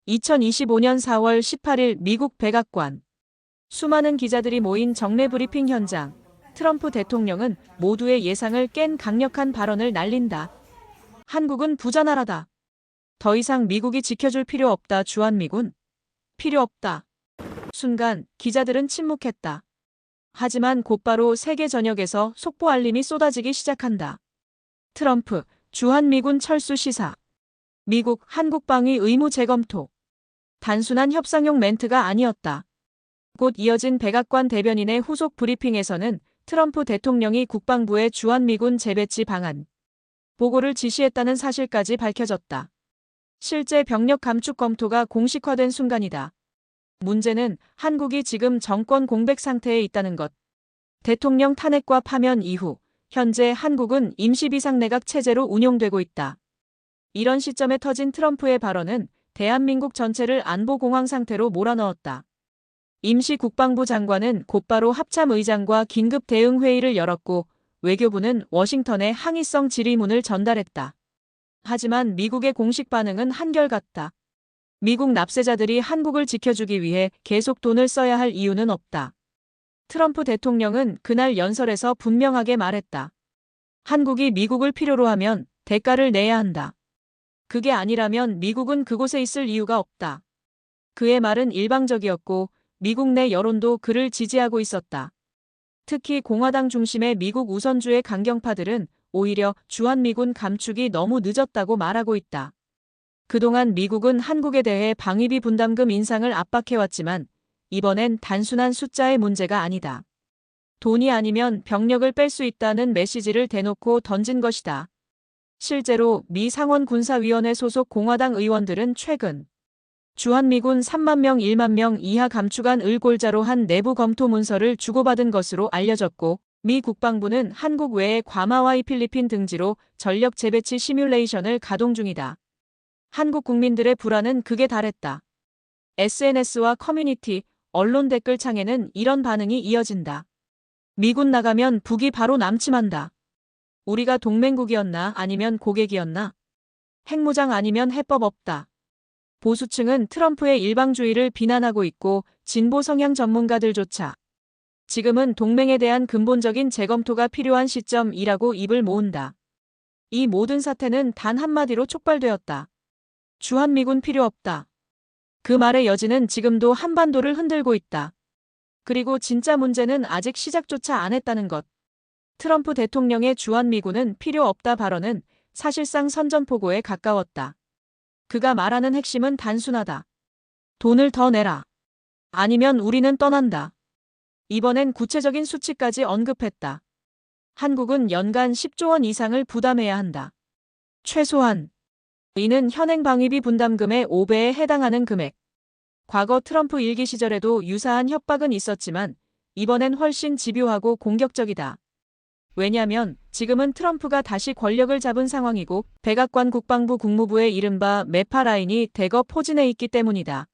2025년 4월 18일 미국 백악관. 수많은 기자들이 모인 정례 브리핑 현장. 트럼프 대통령은 모두의 예상을 깬 강력한 발언을 날린다. 한국은 부자나라다. 더 이상 미국이 지켜줄 필요 없다. 주한미군. 필요 없다. 순간 기자들은 침묵했다. 하지만 곧바로 세계 전역에서 속보 알림이 쏟아지기 시작한다. 트럼프, 주한미군 철수 시사. 미국, 한국 방위 의무 재검토. 단순한 협상용 멘트가 아니었다. 곧 이어진 백악관 대변인의 후속 브리핑에서는 트럼프 대통령이 국방부에 주한미군 재배치 방안 보고를 지시했다는 사실까지 밝혀졌다. 실제 병력 감축 검토가 공식화된 순간이다. 문제는 한국이 지금 정권 공백 상태에 있다는 것. 대통령 탄핵과 파면 이후 현재 한국은 임시비상내각 체제로 운용되고 있다. 이런 시점에 터진 트럼프의 발언은 대한민국 전체를 안보공황 상태로 몰아넣었다. 임시국방부 장관은 곧바로 합참의장과 긴급대응회의를 열었고 외교부는 워싱턴에 항의성 질의문을 전달했다. 하지만 미국의 공식 반응은 한결같다. 미국 납세자들이 한국을 지켜주기 위해 계속 돈을 써야 할 이유는 없다. 트럼프 대통령은 그날 연설에서 분명하게 말했다. 한국이 미국을 필요로 하면 대가를 내야 한다. 그게 아니라면 미국은 그곳에 있을 이유가 없다. 그의 말은 일방적이었고 미국 내 여론도 그를 지지하고 있었다. 특히 공화당 중심의 미국 우선주의 강경파들은 오히려 주한미군 감축이 너무 늦었다고 말하고 있다. 그동안 미국은 한국에 대해 방위비 분담금 인상을 압박해왔지만 이번엔 단순한 숫자의 문제가 아니다. 돈이 아니면 병력을 뺄 수 있다는 메시지를 대놓고 던진 것이다. 실제로 미 상원군사위원회 소속 공화당 의원들은 최근 주한미군 3만 명 1만 명 이하 감축안을 골자로 한 내부 검토 문서를 주고받은 것으로 알려졌고 미 국방부는 한국 외에 괌하와이 필리핀 등지로 전력 재배치 시뮬레이션을 가동 중이다. 한국 국민들의 불안은 극에 달했다. SNS와 커뮤니티, 언론 댓글창에는 이런 반응이 이어진다. 미군 나가면 북이 바로 남침한다. 우리가 동맹국이었나 아니면 고객이었나? 핵무장 아니면 해법 없다. 보수층은 트럼프의 일방주의를 비난하고 있고 진보 성향 전문가들조차 지금은 동맹에 대한 근본적인 재검토가 필요한 시점이라고 입을 모은다. 이 모든 사태는 단 한마디로 촉발되었다. 주한미군 필요 없다. 그 말의 여지는 지금도 한반도를 흔들고 있다. 그리고 진짜 문제는 아직 시작조차 안 했다는 것. 트럼프 대통령의 주한미군은 필요 없다 발언은 사실상 선전포고에 가까웠다. 그가 말하는 핵심은 단순하다. 돈을 더 내라. 아니면 우리는 떠난다. 이번엔 구체적인 수치까지 언급했다. 한국은 연간 10조 원 이상을 부담해야 한다. 최소한. 이는 현행 방위비 분담금의 5배에 해당하는 금액. 과거 트럼프 일기 시절에도 유사한 협박은 있었지만 이번엔 훨씬 집요하고 공격적이다. 왜냐면 지금은 트럼프가 다시 권력을 잡은 상황이고 백악관 국방부 국무부의 이른바 메파 라인이 대거 포진해 있기 때문이다.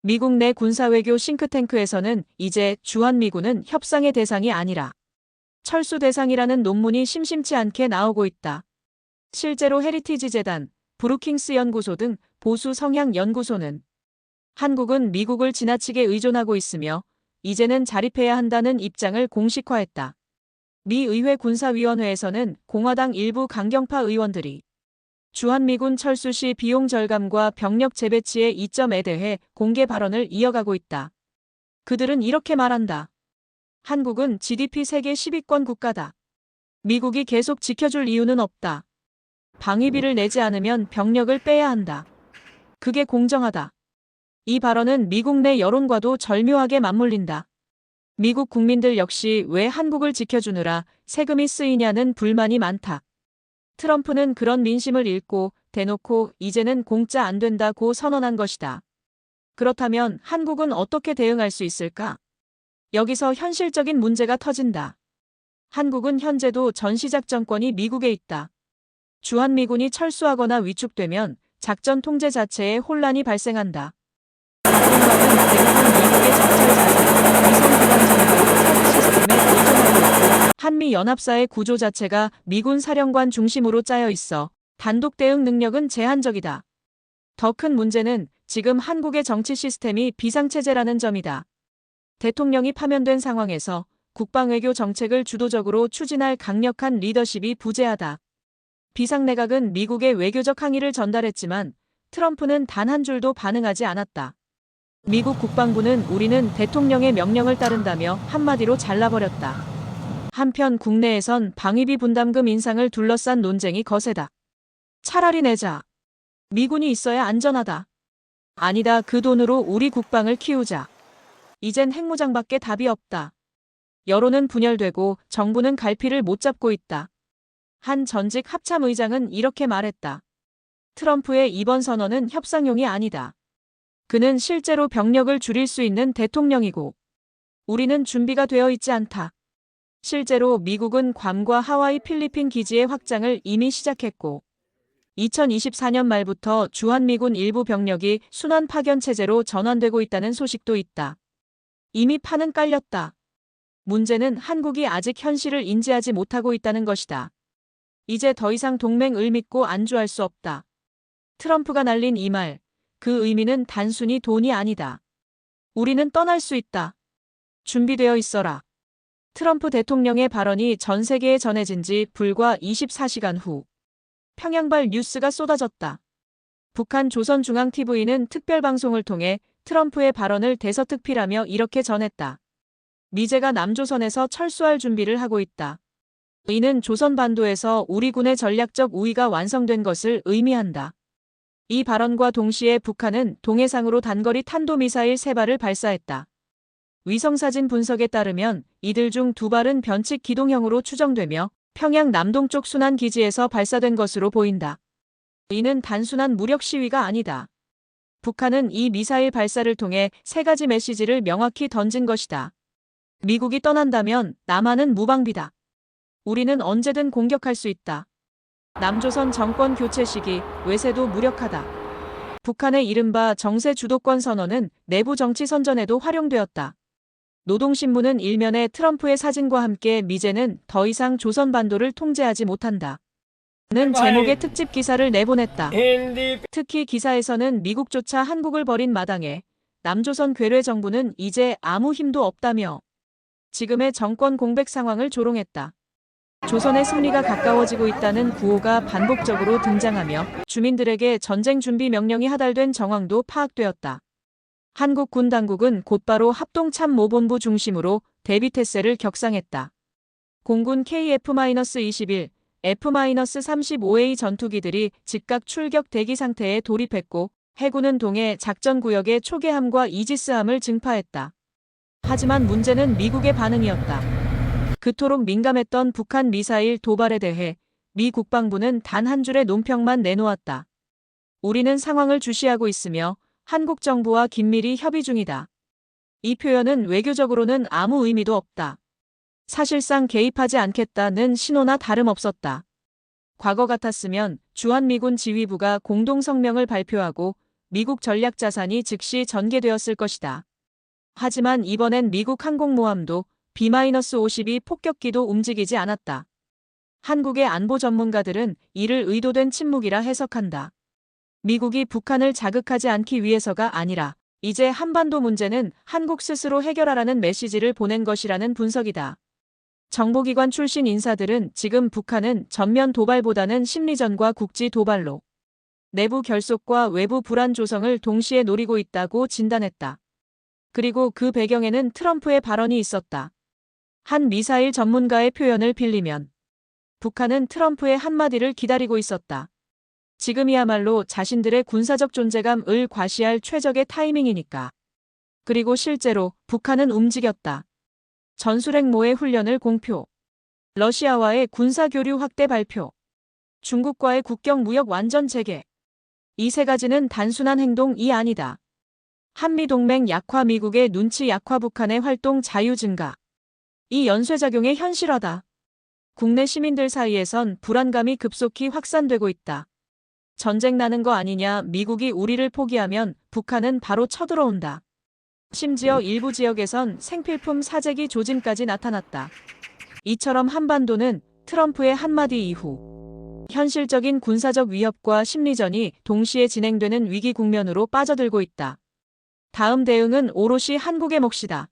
미국 내 군사외교 싱크탱크에서는 이제 주한미군은 협상의 대상이 아니라 철수 대상이라는 논문이 심심치 않게 나오고 있다. 실제로 헤리티지 재단, 브루킹스 연구소 등 보수 성향 연구소는 한국은 미국을 지나치게 의존하고 있으며 이제는 자립해야 한다는 입장을 공식화했다. 미 의회 군사위원회에서는 공화당 일부 강경파 의원들이 주한미군 철수 시 비용 절감과 병력 재배치의 이점에 대해 공개 발언을 이어가고 있다. 그들은 이렇게 말한다. 한국은 GDP 세계 10위권 국가다. 미국이 계속 지켜줄 이유는 없다. 방위비를 내지 않으면 병력을 빼야 한다. 그게 공정하다. 이 발언은 미국 내 여론과도 절묘하게 맞물린다. 미국 국민들 역시 왜 한국을 지켜주느라 세금이 쓰이냐는 불만이 많다. 트럼프는 그런 민심을 읽고 대놓고 이제는 공짜 안 된다고 선언한 것이다. 그렇다면 한국은 어떻게 대응할 수 있을까? 여기서 현실적인 문제가 터진다. 한국은 현재도 전시작전권이 미국에 있다. 주한미군이 철수하거나 위축되면 작전 통제 자체에 혼란이 발생한다. 국방부는 대부분 미국의 정찰 자산, 위성 기반 정보, 사드 시스템에 의존하고 있고 한미 연합사의 구조 자체가 미군 사령관 중심으로 짜여 있어 단독 대응 능력은 제한적이다. 더 큰 문제는 지금 한국의 정치 시스템이 비상체제라는 점이다. 대통령이 파면된 상황에서 국방외교 정책을 주도적으로 추진할 강력한 리더십이 부재하다. 비상내각은 미국의 외교적 항의를 전달했지만 트럼프는 단 한 줄도 반응하지 않았다. 미국 국방부는 우리는 대통령의 명령을 따른다며 한마디로 잘라버렸다. 한편 국내에선 방위비 분담금 인상을 둘러싼 논쟁이 거세다. 차라리 내자. 미군이 있어야 안전하다. 아니다. 그 돈으로 우리 국방을 키우자. 이젠 핵무장밖에 답이 없다. 여론은 분열되고 정부는 갈피를 못 잡고 있다. 한 전직 합참의장은 이렇게 말했다. 트럼프의 이번 선언은 협상용이 아니다. 그는 실제로 병력을 줄일 수 있는 대통령이고 우리는 준비가 되어 있지 않다. 실제로 미국은 괌과 하와이 필리핀 기지의 확장을 이미 시작했고 2024년 말부터 주한미군 일부 병력이 순환 파견 체제로 전환되고 있다는 소식도 있다. 이미 판은 깔렸다. 문제는 한국이 아직 현실을 인지하지 못하고 있다는 것이다. 이제 더 이상 동맹을 믿고 안주할 수 없다. 트럼프가 날린 이 말, 그 의미는 단순히 돈이 아니다. 우리는 떠날 수 있다. 준비되어 있어라. 트럼프 대통령의 발언이 전 세계에 전해진 지 불과 24시간 후 평양발 뉴스가 쏟아졌다. 북한 조선중앙TV는 특별방송을 통해 트럼프의 발언을 대서특필하며 이렇게 전했다. 미제가 남조선에서 철수할 준비를 하고 있다. 이는 조선반도에서 우리 군의 전략적 우위가 완성된 것을 의미한다. 이 발언과 동시에 북한은 동해상으로 단거리 탄도미사일 3발을 발사했다. 위성사진 분석에 따르면 이들 중 2발은 변칙 기동형으로 추정되며 평양 남동쪽 순환기지에서 발사된 것으로 보인다. 이는 단순한 무력 시위가 아니다. 북한은 이 미사일 발사를 통해 3가지 메시지를 명확히 던진 것이다. 미국이 떠난다면 남한은 무방비다. 우리는 언제든 공격할 수 있다. 남조선 정권 교체 시기, 외세도 무력하다. 북한의 이른바 정세 주도권 선언은 내부 정치 선전에도 활용되었다. 노동신문은 일면에 트럼프의 사진과 함께 미제는 더 이상 조선반도를 통제하지 못한다. 는 제목의 특집 기사를 내보냈다. 특히 기사에서는 미국조차 한국을 버린 마당에 남조선 괴뢰 정부는 이제 아무 힘도 없다며 지금의 정권 공백 상황을 조롱했다. 조선의 승리가 가까워지고 있다는 구호가 반복적으로 등장하며 주민들에게 전쟁 준비 명령이 하달된 정황도 파악되었다. 한국 군 당국은 곧바로 합동참모본부 중심으로 대비태세를 격상했다. 공군 KF-21, F-35A 전투기들이 즉각 출격 대기 상태에 돌입했고 해군은 동해 작전구역에 초계함과 이지스함을 증파했다. 하지만 문제는 미국의 반응이었다. 그토록 민감했던 북한 미사일 도발에 대해 미 국방부는 단 한 줄의 논평만 내놓았다. 우리는 상황을 주시하고 있으며 한국 정부와 긴밀히 협의 중이다. 이 표현은 외교적으로는 아무 의미도 없다. 사실상 개입하지 않겠다는 신호나 다름없었다. 과거 같았으면 주한미군 지휘부가 공동성명을 발표하고 미국 전략자산이 즉시 전개되었을 것이다. 하지만 이번엔 미국 항공모함도 B-52 폭격기도 움직이지 않았다. 한국의 안보 전문가들은 이를 의도된 침묵이라 해석한다. 미국이 북한을 자극하지 않기 위해서가 아니라 이제 한반도 문제는 한국 스스로 해결하라는 메시지를 보낸 것이라는 분석이다. 정보기관 출신 인사들은 지금 북한은 전면 도발보다는 심리전과 국지 도발로 내부 결속과 외부 불안 조성을 동시에 노리고 있다고 진단했다. 그리고 그 배경에는 트럼프의 발언이 있었다. 한 미사일 전문가의 표현을 빌리면 북한은 트럼프의 한마디를 기다리고 있었다. 지금이야말로 자신들의 군사적 존재감을 과시할 최적의 타이밍이니까. 그리고 실제로 북한은 움직였다. 전술핵모의 훈련을 공표. 러시아와의 군사교류 확대 발표. 중국과의 국경 무역 완전 재개. 이 3가지는 단순한 행동이 아니다. 한미동맹 약화, 미국의 눈치 약화, 북한의 활동 자유 증가. 이 연쇄작용의 현실화다. 국내 시민들 사이에선 불안감이 급속히 확산되고 있다. 전쟁 나는 거 아니냐, 미국이 우리를 포기하면 북한은 바로 쳐들어온다. 심지어 일부 지역에선 생필품 사재기 조짐까지 나타났다. 이처럼 한반도는 트럼프의 한마디 이후 현실적인 군사적 위협과 심리전이 동시에 진행되는 위기 국면으로 빠져들고 있다. 다음 대응은 오롯이 한국의 몫이다.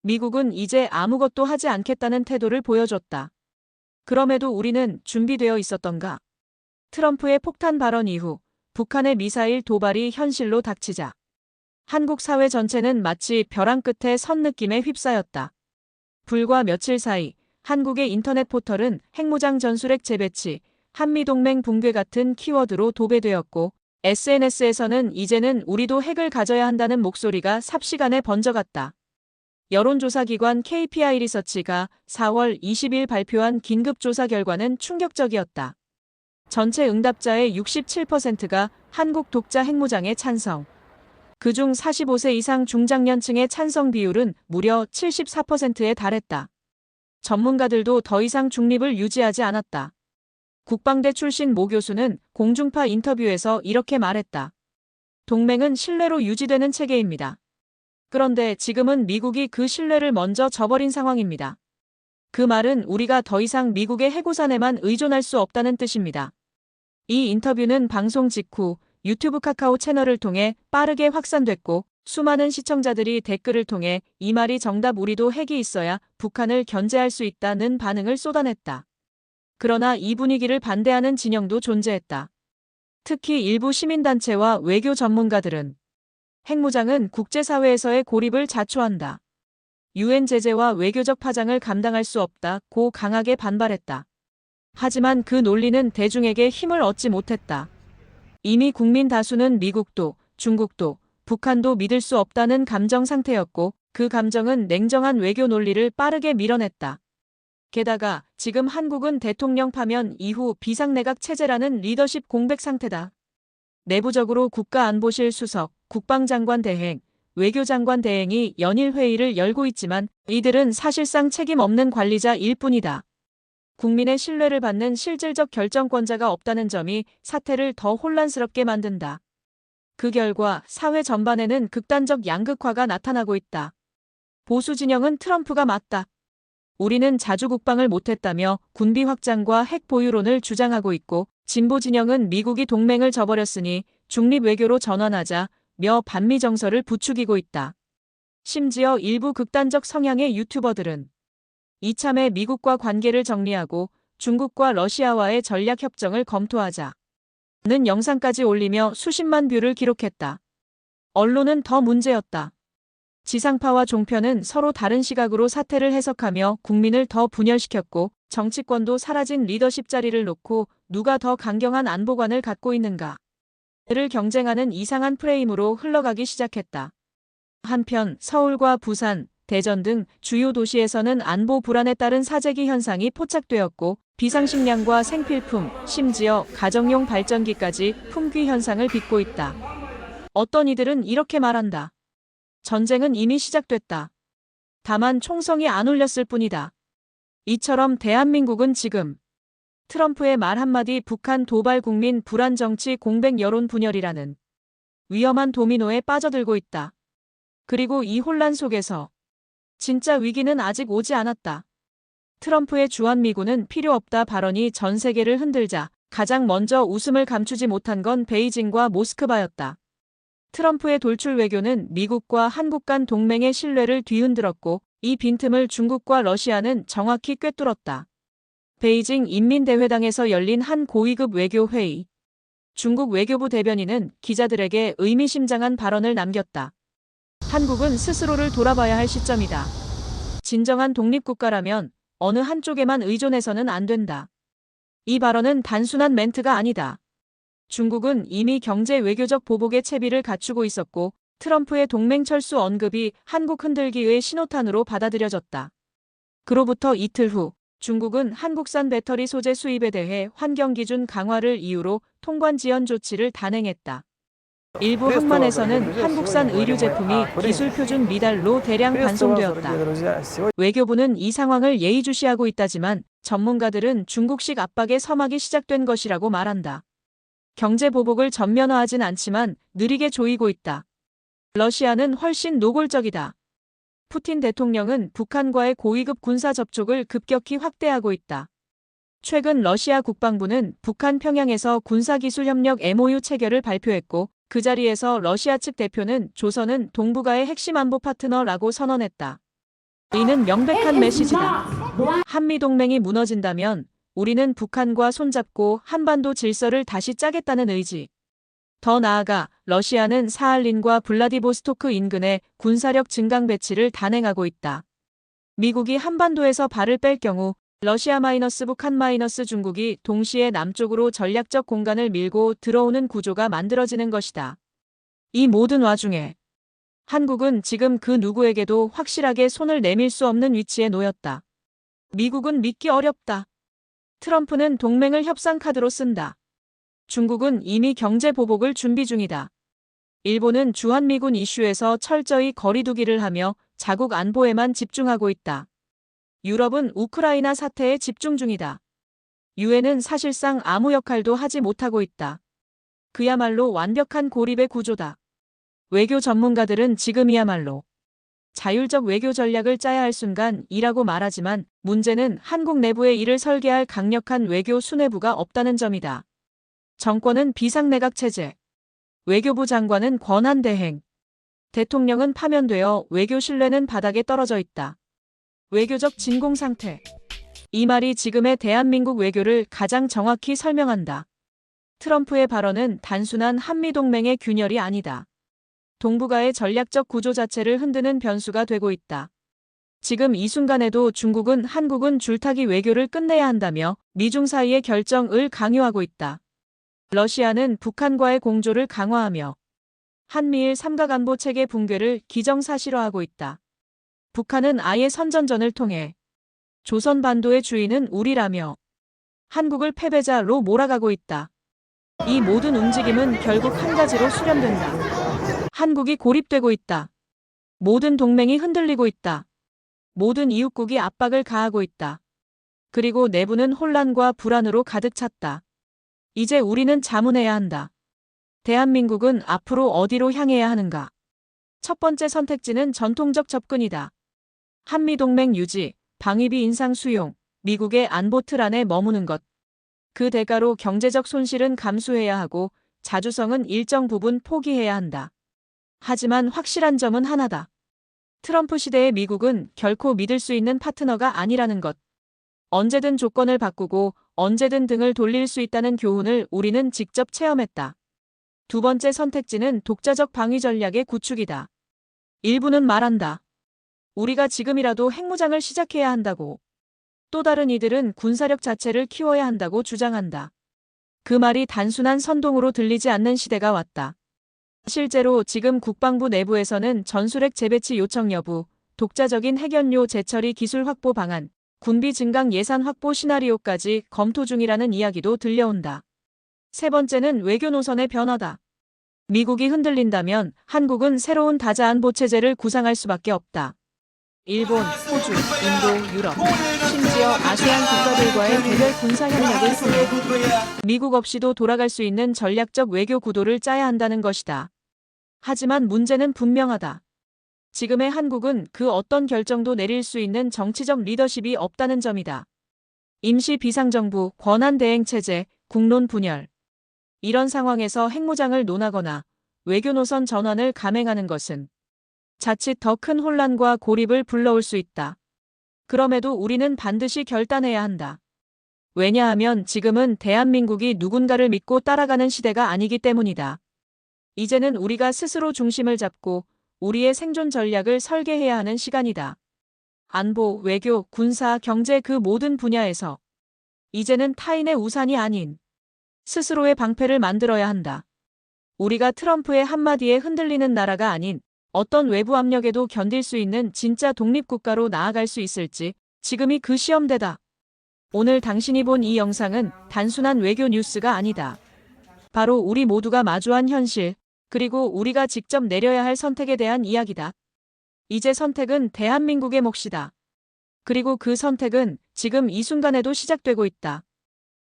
미국은 이제 아무것도 하지 않겠다는 태도를 보여줬다. 그럼에도 우리는 준비되어 있었던가? 트럼프의 폭탄 발언 이후 북한의 미사일 도발이 현실로 닥치자 한국 사회 전체는 마치 벼랑 끝에 선 느낌에 휩싸였다. 불과 며칠 사이 한국의 인터넷 포털은 핵무장 전술핵 재배치, 한미동맹 붕괴 같은 키워드로 도배되었고 SNS에서는 이제는 우리도 핵을 가져야 한다는 목소리가 삽시간에 번져갔다. 여론조사기관 KPI 리서치가 4월 20일 발표한 긴급조사 결과는 충격적이었다. 전체 응답자의 67%가 한국 독자 핵무장에 찬성. 그중 45세 이상 중장년층의 찬성 비율은 무려 74%에 달했다. 전문가들도 더 이상 중립을 유지하지 않았다. 국방대 출신 모 교수는 공중파 인터뷰에서 이렇게 말했다. 동맹은 신뢰로 유지되는 체계입니다. 그런데 지금은 미국이 그 신뢰를 먼저 저버린 상황입니다. 그 말은 우리가 더 이상 미국의 해구산에만 의존할 수 없다는 뜻입니다. 이 인터뷰는 방송 직후 유튜브 카카오 채널을 통해 빠르게 확산됐고 수많은 시청자들이 댓글을 통해 이 말이 정답 우리도 핵이 있어야 북한을 견제할 수 있다는 반응을 쏟아냈다. 그러나 이 분위기를 반대하는 진영도 존재했다. 특히 일부 시민단체와 외교 전문가들은 핵무장은 국제사회에서의 고립을 자초한다. 유엔 제재와 외교적 파장을 감당할 수 없다고 강하게 반발했다. 하지만 그 논리는 대중에게 힘을 얻지 못했다. 이미 국민 다수는 미국도, 중국도, 북한도 믿을 수 없다는 감정 상태였고 그 감정은 냉정한 외교 논리를 빠르게 밀어냈다. 게다가 지금 한국은 대통령 파면 이후 비상내각 체제라는 리더십 공백 상태다. 내부적으로 국가안보실 수석, 국방장관 대행, 외교장관 대행이 연일 회의를 열고 있지만 이들은 사실상 책임 없는 관리자일 뿐이다. 국민의 신뢰를 받는 실질적 결정권자가 없다는 점이 사태를 더 혼란스럽게 만든다. 그 결과 사회 전반에는 극단적 양극화가 나타나고 있다. 보수 진영은 트럼프가 맞다. 우리는 자주 국방을 못했다며 군비 확장과 핵 보유론을 주장하고 있고 진보 진영은 미국이 동맹을 저버렸으니 중립 외교로 전환하자 며 반미 정서를 부추기고 있다. 심지어 일부 극단적 성향의 유튜버들은 이참에 미국과 관계를 정리하고 중국과 러시아와의 전략 협정을 검토하자는 영상까지 올리며 수십만 뷰를 기록했다. 언론은 더 문제였다. 지상파와 종편은 서로 다른 시각으로 사태를 해석하며 국민을 더 분열시켰고 정치권도 사라진 리더십 자리를 놓고 누가 더 강경한 안보관을 갖고 있는가를 경쟁하는 이상한 프레임으로 흘러가기 시작했다. 한편 서울과 부산, 대전 등 주요 도시에서는 안보 불안에 따른 사재기 현상이 포착되었고 비상식량과 생필품, 심지어 가정용 발전기까지 품귀 현상을 빚고 있다. 어떤 이들은 이렇게 말한다. 전쟁은 이미 시작됐다. 다만 총성이 안 울렸을 뿐이다. 이처럼 대한민국은 지금 트럼프의 말 한마디 북한 도발 국민 불안 정치 공백 여론 분열이라는 위험한 도미노에 빠져들고 있다. 그리고 이 혼란 속에서 진짜 위기는 아직 오지 않았다. 트럼프의 주한미군은 필요 없다 발언이 전 세계를 흔들자 가장 먼저 웃음을 감추지 못한 건 베이징과 모스크바였다. 트럼프의 돌출 외교는 미국과 한국 간 동맹의 신뢰를 뒤흔들었고 이 빈틈을 중국과 러시아는 정확히 꿰뚫었다. 베이징 인민대회당에서 열린 한 고위급 외교 회의. 중국 외교부 대변인은 기자들에게 의미심장한 발언을 남겼다. 한국은 스스로를 돌아봐야 할 시점이다. 진정한 독립국가라면 어느 한쪽에만 의존해서는 안 된다. 이 발언은 단순한 멘트가 아니다. 중국은 이미 경제 외교적 보복의 채비를 갖추고 있었고 트럼프의 동맹 철수 언급이 한국 흔들기의 신호탄으로 받아들여졌다. 그로부터 이틀 후 중국은 한국산 배터리 소재 수입에 대해 환경기준 강화를 이유로 통관 지연 조치를 단행했다. 일부 항만에서는 한국산 의류 제품이 기술 표준 미달로 대량 반송되었다. 외교부는 이 상황을 예의주시하고 있다지만 전문가들은 중국식 압박의 서막이 시작된 것이라고 말한다. 경제 보복을 전면화하진 않지만 느리게 조이고 있다. 러시아는 훨씬 노골적이다. 푸틴 대통령은 북한과의 고위급 군사 접촉을 급격히 확대하고 있다. 최근 러시아 국방부는 북한 평양에서 군사기술협력 MOU 체결을 발표했고 그 자리에서 러시아 측 대표는 조선은 동북아의 핵심 안보 파트너라고 선언했다. 이는 명백한 메시지다. 한미동맹이 무너진다면 우리는 북한과 손잡고 한반도 질서를 다시 짜겠다는 의지. 더 나아가 러시아는 사할린과 블라디보스토크 인근에 군사력 증강 배치를 단행하고 있다. 미국이 한반도에서 발을 뺄 경우 러시아 북한 중국이 동시에 남쪽으로 전략적 공간을 밀고 들어오는 구조가 만들어지는 것이다. 이 모든 와중에 한국은 지금 그 누구에게도 확실하게 손을 내밀 수 없는 위치에 놓였다. 미국은 믿기 어렵다. 트럼프는 동맹을 협상 카드로 쓴다. 중국은 이미 경제 보복을 준비 중이다. 일본은 주한미군 이슈에서 철저히 거리두기를 하며 자국 안보에만 집중하고 있다. 유럽은 우크라이나 사태에 집중 중이다. 유엔은 사실상 아무 역할도 하지 못하고 있다. 그야말로 완벽한 고립의 구조다. 외교 전문가들은 지금이야말로 자율적 외교 전략을 짜야 할 순간이라고 말하지만 문제는 한국 내부에 이를 설계할 강력한 외교 수뇌부가 없다는 점이다. 정권은 비상내각 체제, 외교부 장관은 권한대행, 대통령은 파면되어 외교 신뢰는 바닥에 떨어져 있다. 외교적 진공 상태. 이 말이 지금의 대한민국 외교를 가장 정확히 설명한다. 트럼프의 발언은 단순한 한미동맹의 균열이 아니다. 동북아의 전략적 구조 자체를 흔드는 변수가 되고 있다. 지금 이 순간에도 중국은 한국은 줄타기 외교를 끝내야 한다며 미중 사이의 결정을 강요하고 있다. 러시아는 북한과의 공조를 강화하며 한미일 삼각안보 체계 붕괴를 기정사실화하고 있다. 북한은 아예 선전전을 통해 조선 반도의 주인은 우리라며 한국을 패배자로 몰아가고 있다. 이 모든 움직임은 결국 한 가지로 수렴된다. 한국이 고립되고 있다. 모든 동맹이 흔들리고 있다. 모든 이웃국이 압박을 가하고 있다. 그리고 내부는 혼란과 불안으로 가득 찼다. 이제 우리는 자문해야 한다. 대한민국은 앞으로 어디로 향해야 하는가? 첫 번째 선택지는 전통적 접근이다. 한미동맹 유지, 방위비 인상 수용, 미국의 안보 틀 안에 머무는 것. 그 대가로 경제적 손실은 감수해야 하고 자주성은 일정 부분 포기해야 한다. 하지만 확실한 점은 하나다. 트럼프 시대의 미국은 결코 믿을 수 있는 파트너가 아니라는 것. 언제든 조건을 바꾸고 언제든 등을 돌릴 수 있다는 교훈을 우리는 직접 체험했다. 두 번째 선택지는 독자적 방위 전략의 구축이다. 일부는 말한다. 우리가 지금이라도 핵무장을 시작해야 한다고. 또 다른 이들은 군사력 자체를 키워야 한다고 주장한다. 그 말이 단순한 선동으로 들리지 않는 시대가 왔다. 실제로 지금 국방부 내부에서는 전술핵 재배치 요청 여부, 독자적인 핵연료 재처리 기술 확보 방안, 군비 증강 예산 확보 시나리오까지 검토 중이라는 이야기도 들려온다. 세 번째는 외교 노선의 변화다. 미국이 흔들린다면 한국은 새로운 다자안보 체제를 구상할 수밖에 없다. 일본, 호주, 인도, 유럽, 심지어 아세안 국가들과의 개별 군사 협력을 통해 미국 없이도 돌아갈 수 있는 전략적 외교 구도를 짜야 한다는 것이다. 하지만 문제는 분명하다. 지금의 한국은 그 어떤 결정도 내릴 수 있는 정치적 리더십이 없다는 점이다. 임시 비상정부, 권한대행체제, 국론 분열. 이런 상황에서 핵무장을 논하거나 외교 노선 전환을 감행하는 것은 자칫 더 큰 혼란과 고립을 불러올 수 있다. 그럼에도 우리는 반드시 결단해야 한다. 왜냐하면 지금은 대한민국이 누군가를 믿고 따라가는 시대가 아니기 때문이다. 이제는 우리가 스스로 중심을 잡고 우리의 생존 전략을 설계해야 하는 시간이다. 안보, 외교, 군사, 경제 그 모든 분야에서 이제는 타인의 우산이 아닌 스스로의 방패를 만들어야 한다. 우리가 트럼프의 한마디에 흔들리는 나라가 아닌 어떤 외부 압력에도 견딜 수 있는 진짜 독립국가로 나아갈 수 있을지 지금이 그 시험대다. 오늘 당신이 본 이 영상은 단순한 외교 뉴스가 아니다. 바로 우리 모두가 마주한 현실, 그리고 우리가 직접 내려야 할 선택에 대한 이야기다. 이제 선택은 대한민국의 몫이다. 그리고 그 선택은 지금 이 순간에도 시작되고 있다.